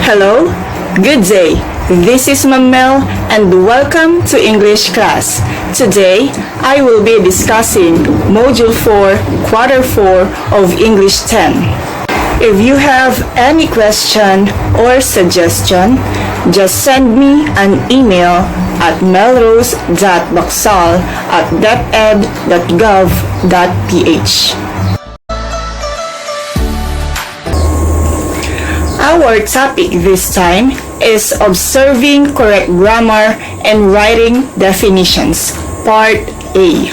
Hello, good day. This is Ma'am Mel and welcome to English class. Today, I will be discussing Module 4, Quarter 4 of English 10. If you have any question or suggestion, just send me an email at melrose.bacsal@deped.gov.ph. Our topic this time is observing correct grammar and writing definitions, Part A.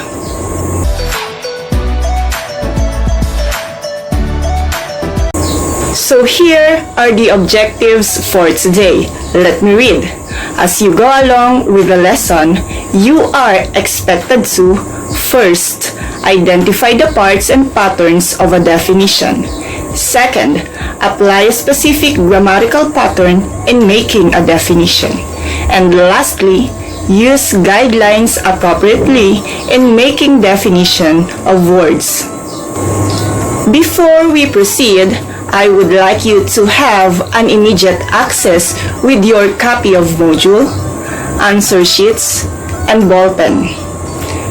So here are the objectives for today. Let me read. As you go along with the lesson, you are expected to, first, identify the parts and patterns of a definition. Second, apply a specific grammatical pattern in making a definition. And lastly, use guidelines appropriately in making definition of words. Before we proceed, I would like you to have an immediate access with your copy of module, answer sheets, and ballpen.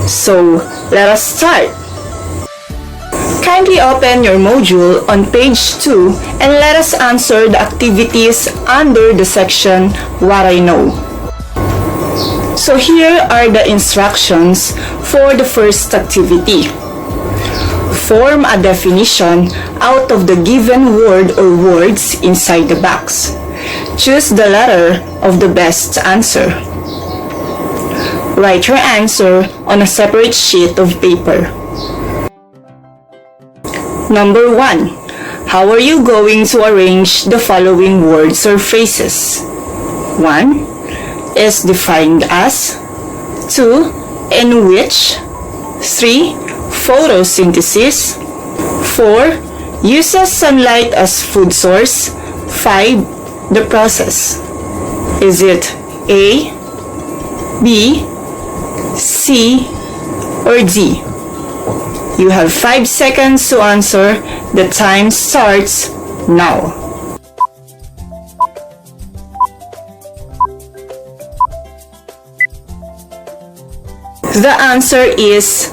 So, let us start. Kindly open your module on page 2 and let us answer the activities under the section What I Know. So here are the instructions for the first activity. Form a definition out of the given word or words inside the box. Choose the letter of the best answer. Write your answer on a separate sheet of paper. Number 1. How are you going to arrange the following words or phrases? 1. Is defined as. 2. In which. 3. Photosynthesis. 4. Uses sunlight as food source. 5. The process. Is it A, B, C, or D? You have 5 seconds to answer. The time starts now. The answer is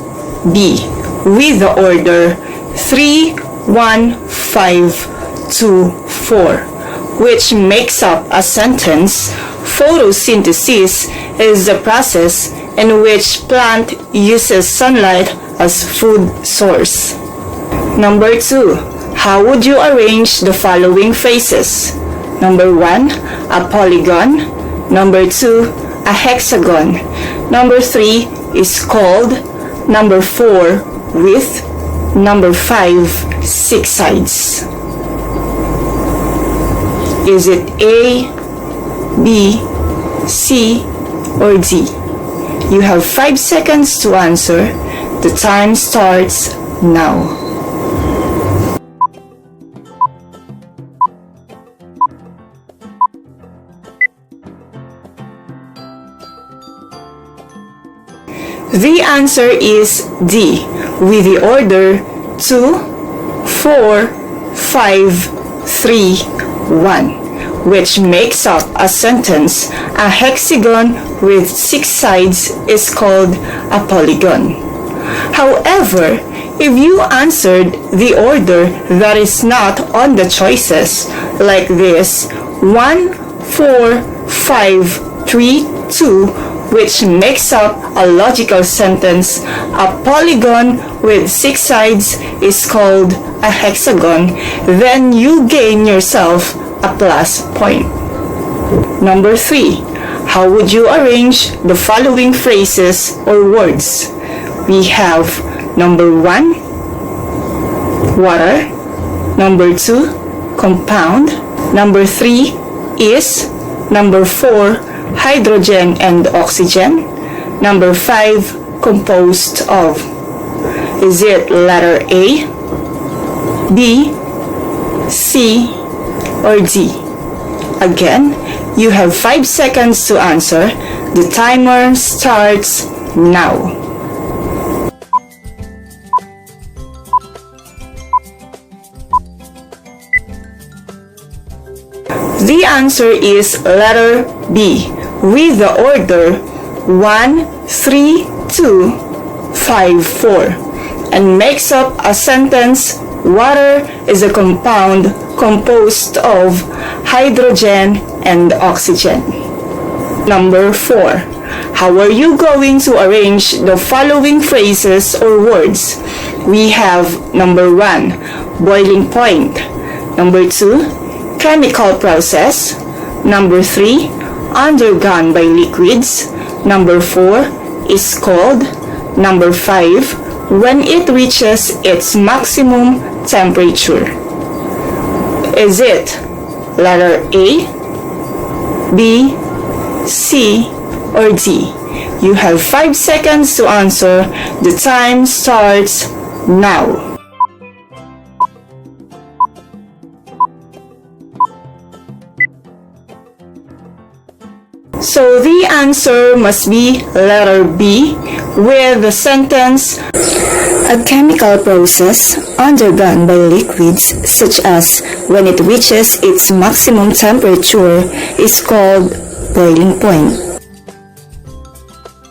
B, with the order 3, 1, 5, 2, 4, which makes up a sentence. Photosynthesis is the process in which plant uses sunlight as food source. Number 2. How would you arrange the following phrases? Number 1. A polygon. Number 2. A hexagon. Number 3 is called. Number 4, with. Number 5, 6 sides. Is it A, B, C, or D? You have 5 seconds to answer. The time starts now. The answer is D, with the order 2, 4, 5, 3, 1, which makes up a sentence. A hexagon with 6 sides is called a polygon. However, if you answered the order that is not on the choices, like this, 1, 4, 5, 3, 2, which makes up a logical sentence, a polygon with 6 sides is called a hexagon, then you gain yourself a plus point. Number 3. How would you arrange the following phrases or words? We have number 1, water. Number 2, compound. Number 3, is. Number 4, hydrogen and oxygen. Number 5, composed of. Is it letter A, B, C, or D? Again, you have 5 seconds to answer. The timer starts now. The answer is letter B, with the order 1, 3, 2, 5, 4, and makes up a sentence. Water is a compound composed of hydrogen and oxygen. Number 4. How are you going to arrange the following phrases or words? We have number 1, boiling point. Number 2, chemical process. Number 3, undergone by liquids. Number 4, is cold. Number 5, when it reaches its maximum temperature. Is it letter A, B, C, or D? You have 5 seconds to answer. The time starts now. So the answer must be letter B, with the sentence, a chemical process undergone by liquids such as when it reaches its maximum temperature is called boiling point.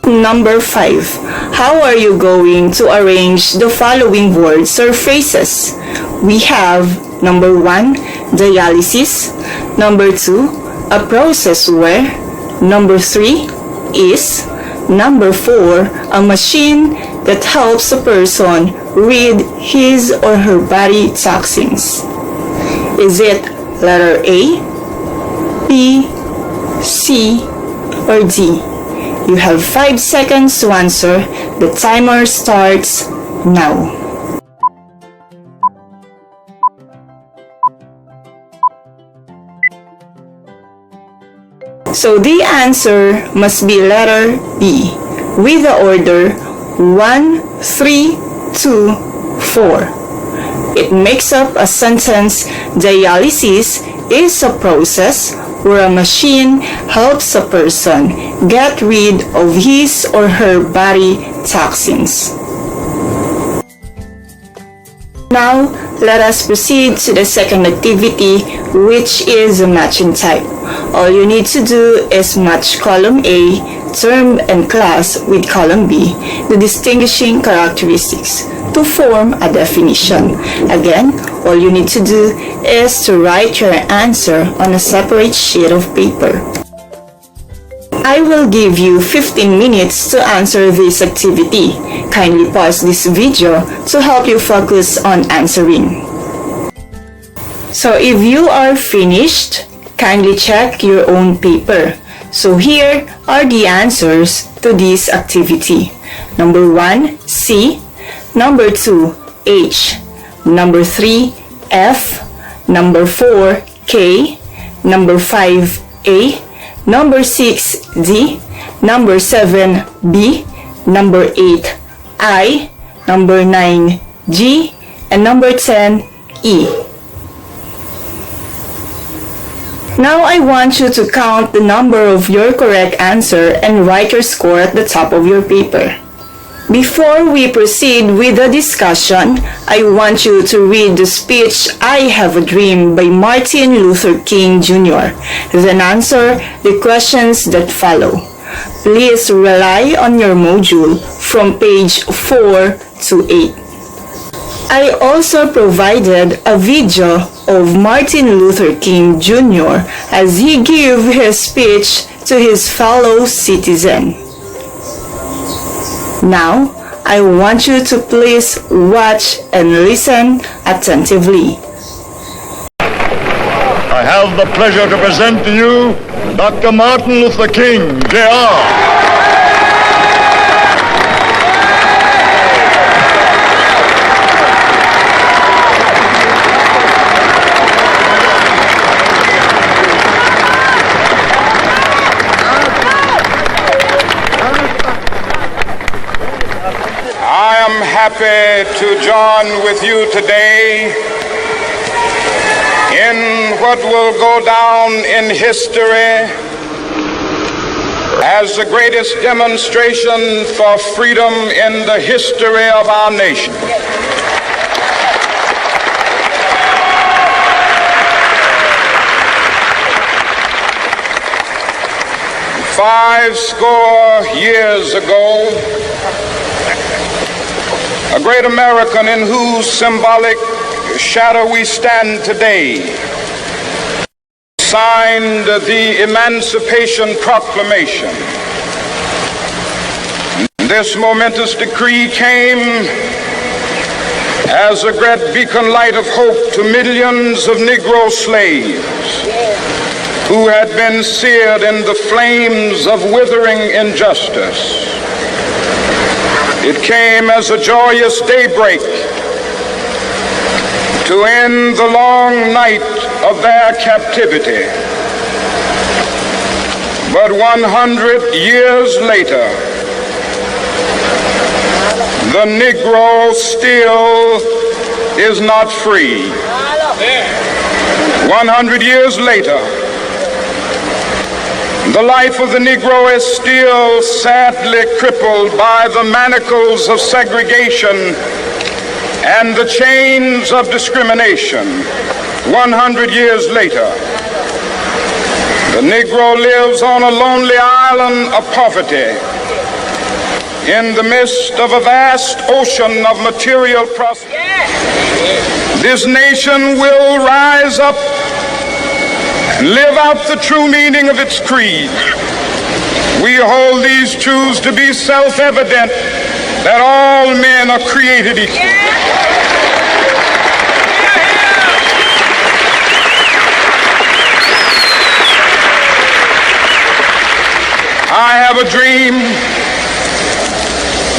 Number 5. How are you going to arrange the following words or phrases? We have number 1, dialysis. Number 2, a process where. Number 3, is. Number 4, a machine that helps a person rid his or her body toxins. Is it letter A, B, C, or D? You have 5 seconds to answer. The timer starts now. So the answer must be letter B, with the order 1, 3, 2, 4. It makes up a sentence. Dialysis is a process where a machine helps a person get rid of his or her body toxins. Now, let us proceed to the second activity, which is a matching type. All you need to do is match column A, term and class, with column B, the distinguishing characteristics, to form a definition. Again, all you need to do is to write your answer on a separate sheet of paper. I will give you 15 minutes to answer this activity. Kindly pause this video to help you focus on answering. So if you are finished, kindly check your own paper. So here are the answers to this activity. Number 1, C. Number 2, H. Number 3, F. Number 4, K. Number 5, A. Number 6, D. Number 7, B. Number 8, I. Number 9, G. And number 10, E. Now I want you to count the number of your correct answer and write your score at the top of your paper. Before we proceed with the discussion, I want you to read the speech I Have a Dream by Martin Luther King Jr. Then answer the questions that follow. Please rely on your module from page 4 to 8. I also provided a video of Martin Luther King Jr. as he gave his speech to his fellow citizen. Now, I want you to please watch and listen attentively. I have the pleasure to present to you Dr. Martin Luther King, Jr. I am happy to join with you today in what will go down in history as the greatest demonstration for freedom in the history of our nation. 50 years ago, a great American in whose symbolic shadow we stand today signed the Emancipation Proclamation. This momentous decree came as a great beacon light of hope to millions of Negro slaves who had been seared in the flames of withering injustice. It came as a joyous daybreak to end the long night of their captivity. But 100 years later, the Negro still is not free. 100 years later, the life of the Negro is still sadly crippled by the manacles of segregation and the chains of discrimination. 100 years later, the Negro lives on a lonely island of poverty in the midst of a vast ocean of material prosperity. This nation will rise up and live out the true meaning of its creed. We hold these truths to be self-evident, that all men are created equal. I have a dream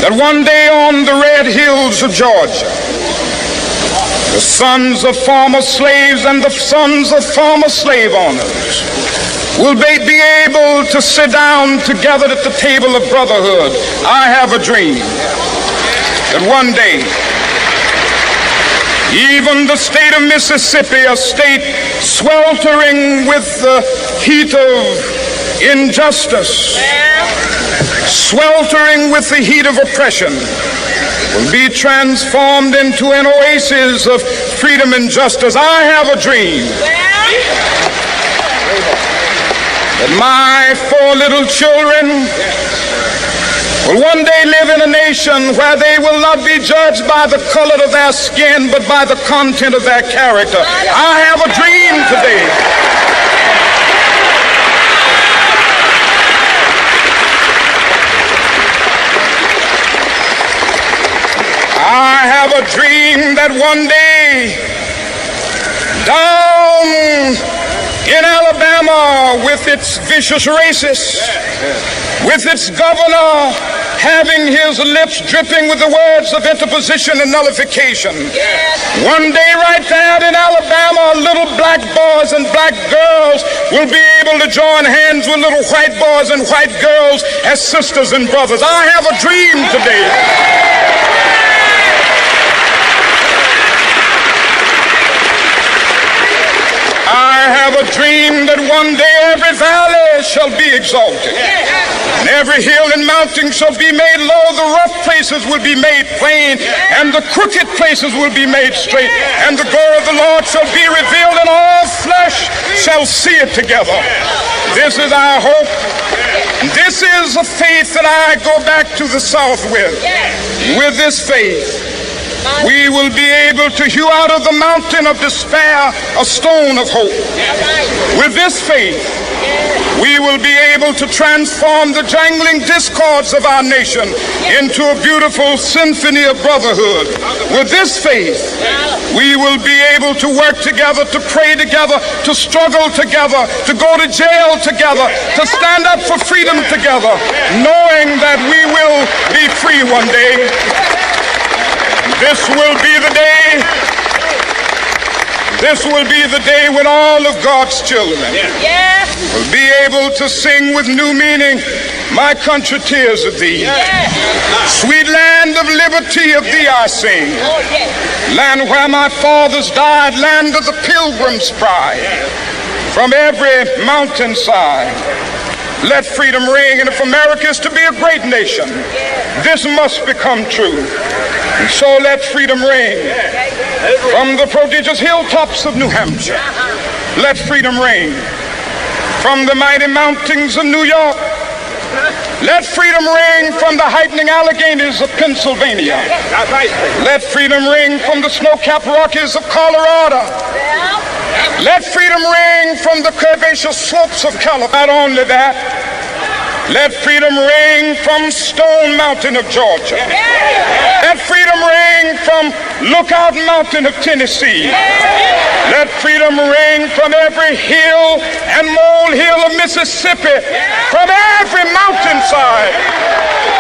that one day on the red hills of Georgia, the sons of former slaves and the sons of former slave owners will be able to sit down together at the table of brotherhood. I have a dream that one day, even the state of Mississippi, a state sweltering with the heat of injustice, sweltering with the heat of oppression, will be transformed into an oasis of freedom and justice. I have a dream that my 4 little children will one day live in a nation where they will not be judged by the color of their skin, but by the content of their character. I have a dream today. I have a dream that one day down in Alabama, with its vicious racists, with its governor having his lips dripping with the words of interposition and nullification, one day right there in Alabama, little black boys and black girls will be able to join hands with little white boys and white girls as sisters and brothers. I have a dream today. I have a dream that one day every valley shall be exalted, and every hill and mountain shall be made low. The rough places will be made plain, and the crooked places will be made straight, and the glory of the Lord shall be revealed, and all flesh shall see it together. This is our hope. This is a faith that I go back to the South with. With this faith, we will be able to hew out of the mountain of despair a stone of hope. With this faith, we will be able to transform the jangling discords of our nation into a beautiful symphony of brotherhood. With this faith, we will be able to work together, to pray together, to struggle together, to go to jail together, to stand up for freedom together, knowing that we will be free one day. This will be the day. This will be the day when all of God's children will be able to sing with new meaning, "My country, tears of thee. Sweet land of liberty, of thee I sing. Land where my fathers died, land of the pilgrim's pride. From every mountainside, let freedom ring. And if America is to be a great nation, this must become true. And so let freedom ring from the prodigious hilltops of New Hampshire. Let freedom ring from the mighty mountains of New York. Let freedom ring from the heightening Alleghenies of Pennsylvania. Let freedom ring from the snow-capped Rockies of Colorado. Let freedom ring from the curvaceous slopes of California. Not only that, let freedom ring from Stone Mountain of Georgia. Let freedom ring from Lookout Mountain of Tennessee. Let freedom ring from every hill and molehill of Mississippi, from every mountainside.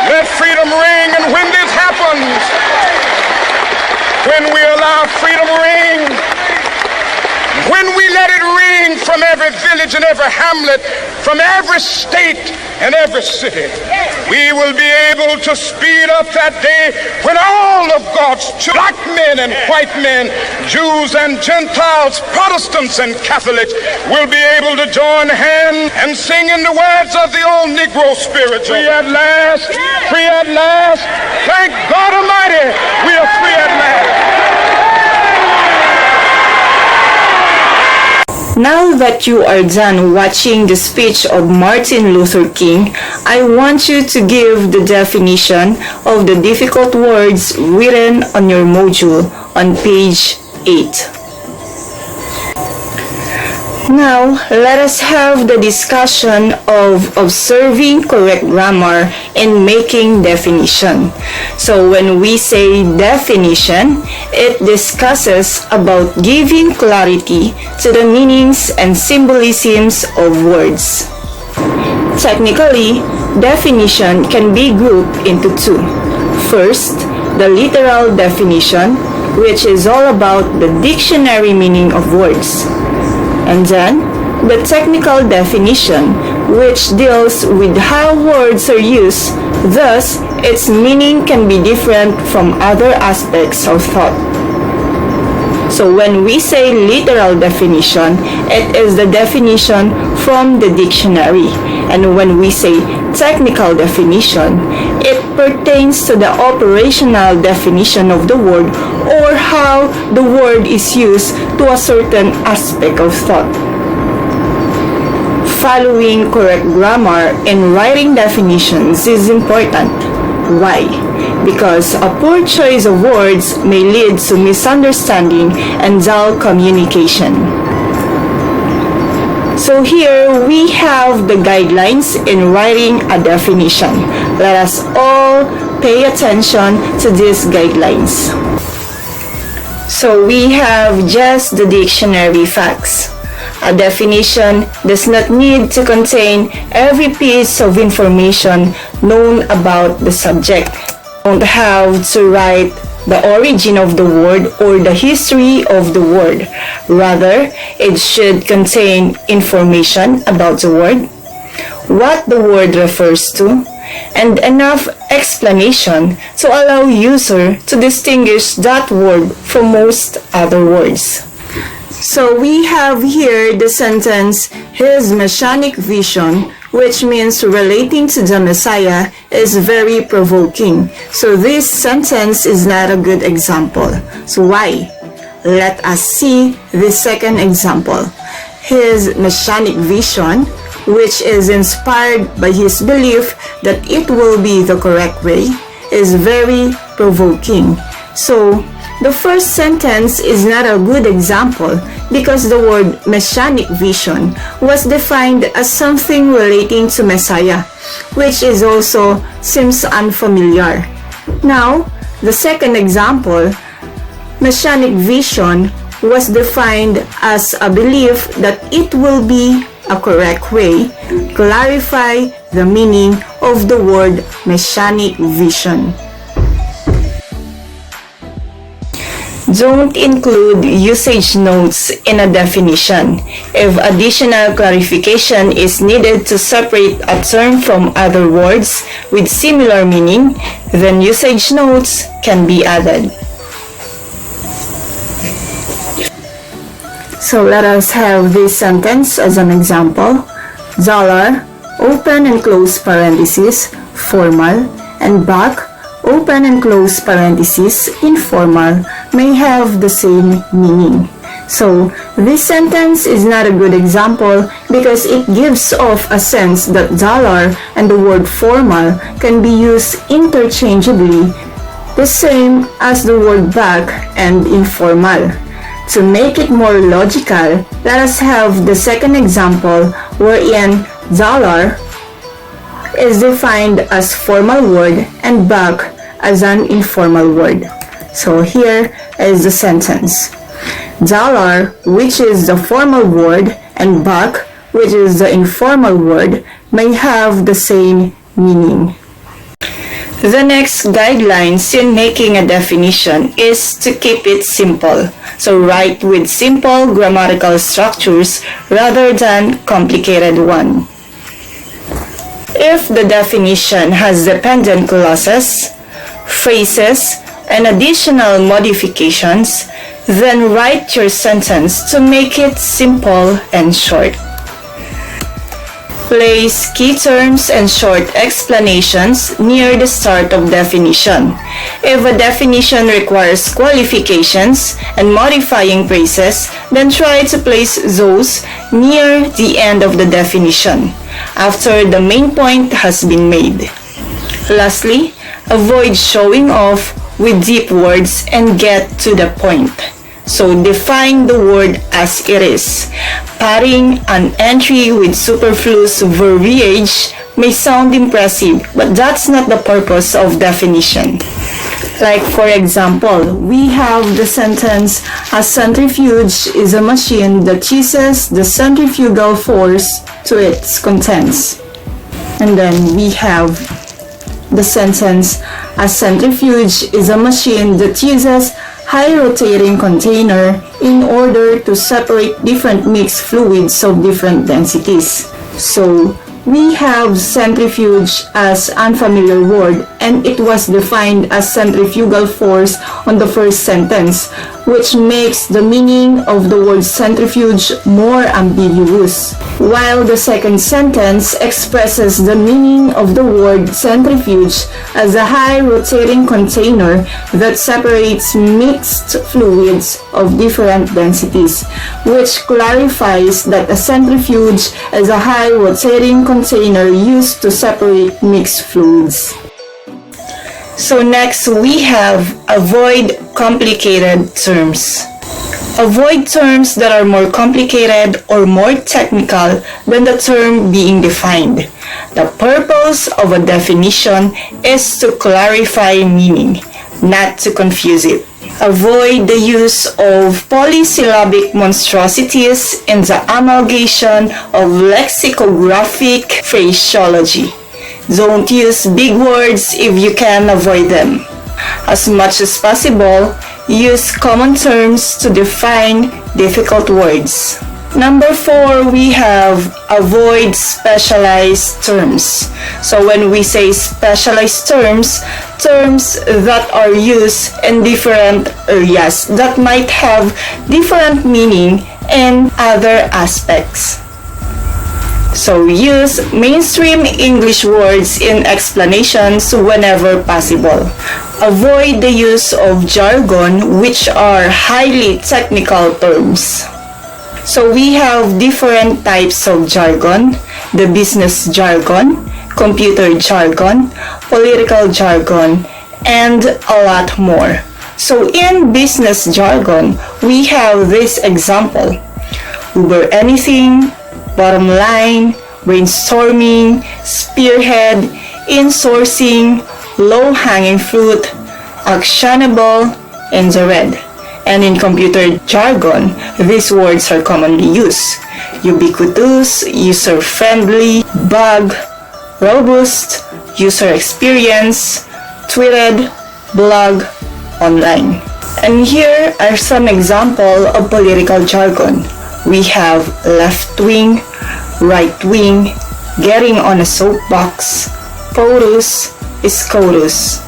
Let freedom ring, and when this happens, when we allow freedom ring, when we let it ring from every village and every hamlet, from every state and every city, we will be able to speed up that day when all of God's children, black men and white men, Jews and Gentiles, Protestants and Catholics, will be able to join hands and sing in the words of the old Negro spiritual. Free at last, free at last, thank God Almighty, we are free at last. Now that you are done watching the speech of Martin Luther King, I want you to give the definition of the difficult words written on your module on page 8. Now, let us have the discussion of observing correct grammar and making definition. So when we say definition, it discusses about giving clarity to the meanings and symbolisms of words. Technically, definition can be grouped into two. First, the literal definition, which is all about the dictionary meaning of words. And then, the technical definition, which deals with how words are used, thus, its meaning can be different from other aspects of thought. So when we say literal definition, it is the definition from the dictionary. And when we say technical definition, it pertains to the operational definition of the word or how the word is used to a certain aspect of thought. Following correct grammar in writing definitions is important. Why? Because a poor choice of words may lead to misunderstanding and dull communication. So here we have the guidelines in writing a definition. Let us all pay attention to these guidelines. So we have just the dictionary facts. A definition does not need to contain every piece of information known about the subject. You don't have to write the origin of the word or the history of the word. Rather, it should contain information about the word, what the word refers to, and enough explanation to allow user to distinguish that word from most other words. So we have here the sentence, his messianic vision, which means relating to the Messiah, is very provoking. So this sentence is not a good example. So why? Let us see the second example. His messianic vision, which is inspired by his belief that it will be the correct way, is very provoking. So the first sentence is not a good example because the word messianic vision was defined as something relating to Messiah, which is also seems unfamiliar. Now, the second example, messianic vision was defined as a belief that it will be a correct way. Clarify the meaning of the word messianic vision. Don't include usage notes in a definition. If additional clarification is needed to separate a term from other words with similar meaning, then usage notes can be added. So let us have this sentence as an example. Dollar, open and close parenthesis, formal, and back, open and close parenthesis, informal, may have the same meaning. So This sentence is not a good example because it gives off a sense that dollar and the word formal can be used interchangeably, the same as the word back and informal. To make it more logical, let us have the second example wherein dollar is defined as formal word and back as an informal word. So here is the sentence. Dollar, which is the formal word, and back, which is the informal word, may have the same meaning. The next guidelines in making a definition is to keep it simple. So write with simple grammatical structures rather than complicated one. If the definition has dependent clauses, phrases, and additional modifications, then write your sentence to make it simple and short. Place key terms and short explanations near the start of definition. If a definition requires qualifications and modifying phrases, then try to place those near the end of the definition, after the main point has been made. Lastly, avoid showing off with deep words and get to the point. So define the word as it is. Padding an entry with superfluous verbiage may sound impressive, but that's not the purpose of definition. Like for example, we have the sentence, a centrifuge is a machine that uses the centrifugal force to its contents. And then we have the sentence, a centrifuge is a machine that uses high rotating container in order to separate different mixed fluids of different densities. So we have centrifuge as unfamiliar word, and it was defined as centrifugal force on the first sentence, which makes the meaning of the word centrifuge more ambiguous, while the second sentence expresses the meaning of the word centrifuge as a high rotating container that separates mixed fluids of different densities, which clarifies that a centrifuge is a high rotating container used to separate mixed fluids. So next we have avoid complicated terms. Avoid terms that are more complicated or more technical than the term being defined. The purpose of a definition is to clarify meaning, not to confuse it. Avoid the use of polysyllabic monstrosities in the amalgamation of lexicographic phraseology. Don't use big words if you can avoid them. As much as possible, use common terms to define difficult words. Number 4, we have avoid specialized terms. So when we say specialized terms, terms that are used in different areas that might have different meaning in other aspects. So use mainstream English words in explanations whenever possible. Avoid the use of jargon, which are highly technical terms. So we have different types of jargon: the business jargon, computer jargon, political jargon, and a lot more. So in business jargon, we have this example: Uber anything, bottom line, brainstorming, spearhead, insourcing, low-hanging fruit, actionable, and the red. And in computer jargon, these words are commonly used: ubiquitous, user-friendly, bug, robust, user experience, tweeted, blog, online. And here are some examples of political jargon. We have left-wing, right-wing, getting on a soapbox, POTUS, SCOTUS.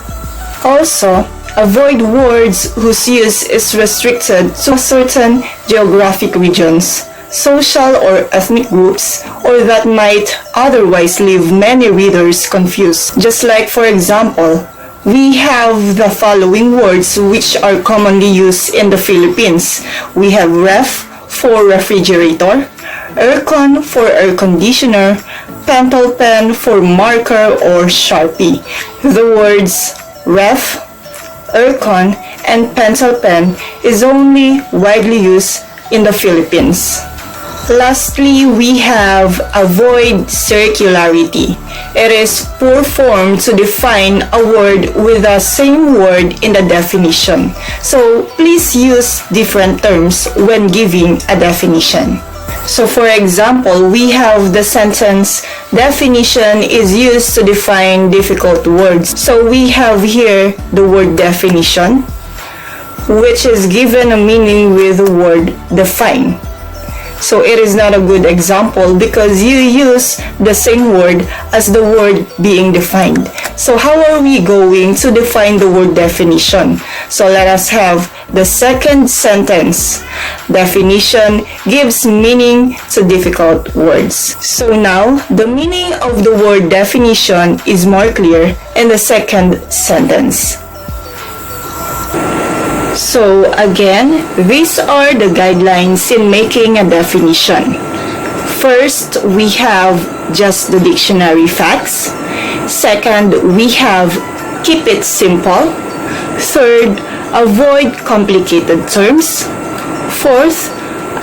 Also, avoid words whose use is restricted to certain geographic regions, social or ethnic groups, or that might otherwise leave many readers confused. Just like, for example, we have the following words which are commonly used in the Philippines. We have ref, for refrigerator, aircon for air conditioner, pentel pen for marker or Sharpie. The words ref, aircon, and pencil pen is only widely used in the Philippines. Lastly, we have avoid circularity. It is poor form to define a word with the same word in the definition. So please use different terms when giving a definition. So for example, we have the sentence, definition is used to define difficult words. So we have here the word definition, which is given a meaning with the word define. So it is not a good example because you use the same word as the word being defined. So how are we going to define the word definition? So let us have the second sentence. Definition gives meaning to difficult words. So now, the meaning of the word definition is more clear in the second sentence. So again, these are the guidelines in making a definition. First, we have just the dictionary facts. Second, we have keep it simple. Third, avoid complicated terms. Fourth,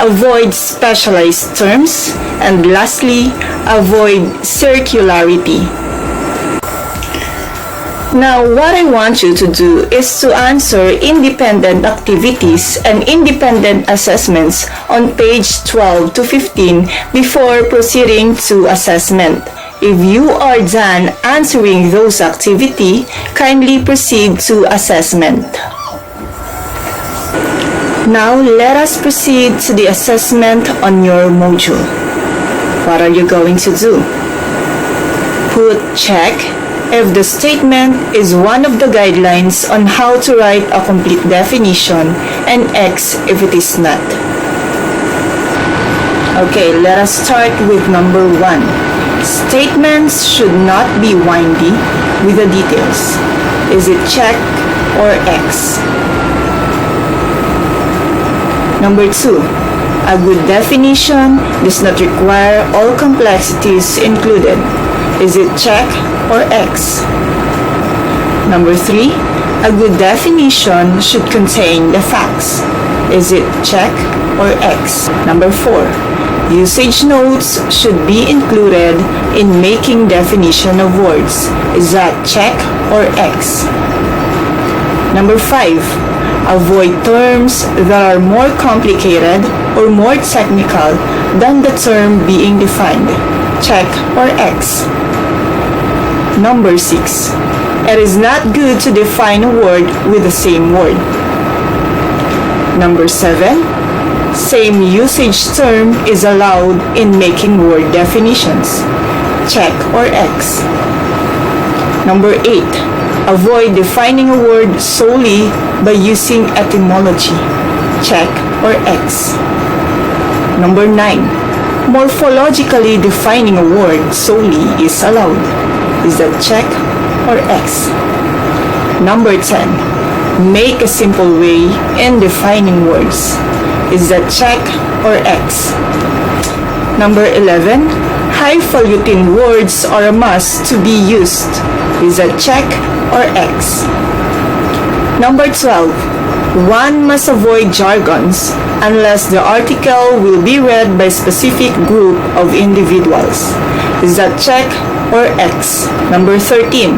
avoid specialized terms. And lastly, avoid circularity. Now, what I want you to do is to answer independent activities and independent assessments on page 12 to 15 before proceeding to assessment. If you are done answering those activities, kindly proceed to assessment. Now, let us proceed to the assessment on your module. What are you going to do? Put check if the statement is one of the guidelines on how to write a complete definition, and X if it is not. Okay, let us start with number 1. Statements should not be windy with the details. Is it check or X? Number 2. A good definition does not require all complexities included. Is it check or X? Number 3. A good definition should contain the facts. Is it check or X? Number 4. Usage notes should be included in making definition of words. Is that check or X? Number 5. Avoid terms that are more complicated or more technical than the term being defined. Check or X? Number 6. It is not good to define a word with the same word. Number 7. Same usage term is allowed in making word definitions. Check or X? Number 8. Avoid defining a word solely by using etymology. Check or X? Number 9. Morphologically defining a word solely is allowed. Is that check or X? Number 10. Make a simple way in defining words. Is that check or X? Number 11. Highfalutin words are a must to be used. Is that check or X? Number 12. One must avoid jargons unless the article will be read by a specific group of individuals. Is that check or X? Number 13.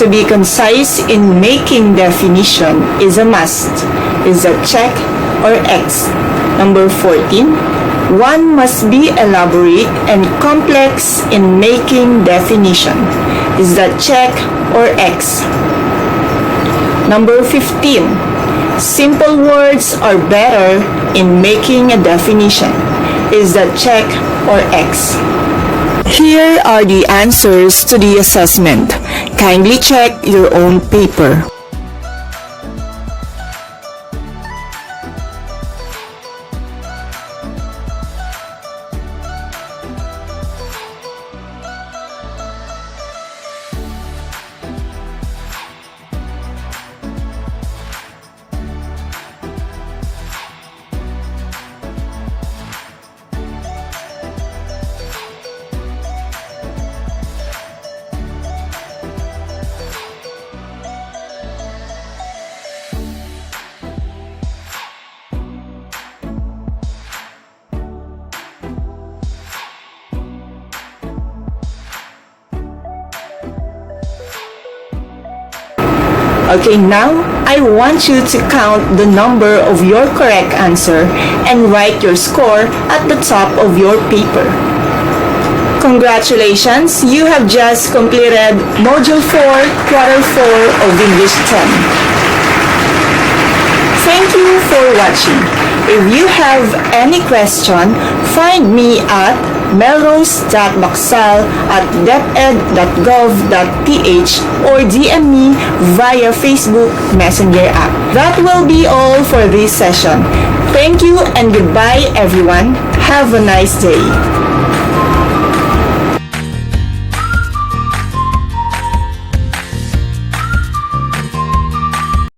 To be concise in making definition is a must. Is that check or X? Number 14. One must be elaborate and complex in making definition. Is that check or X? Number 15. Simple words are better in making a definition. Is that check or X? Here are the answers to the assessment. Kindly check your own paper. Okay, now I want you to count the number of your correct answer and write your score at the top of your paper. Congratulations, you have just completed Module 4, Quarter 4 of English 10. Thank you for watching. If you have any question, find me at melrose.baksal@deped.gov.ph or DM me via Facebook Messenger app. That will be all for this session. Thank you and goodbye everyone. Have a nice day.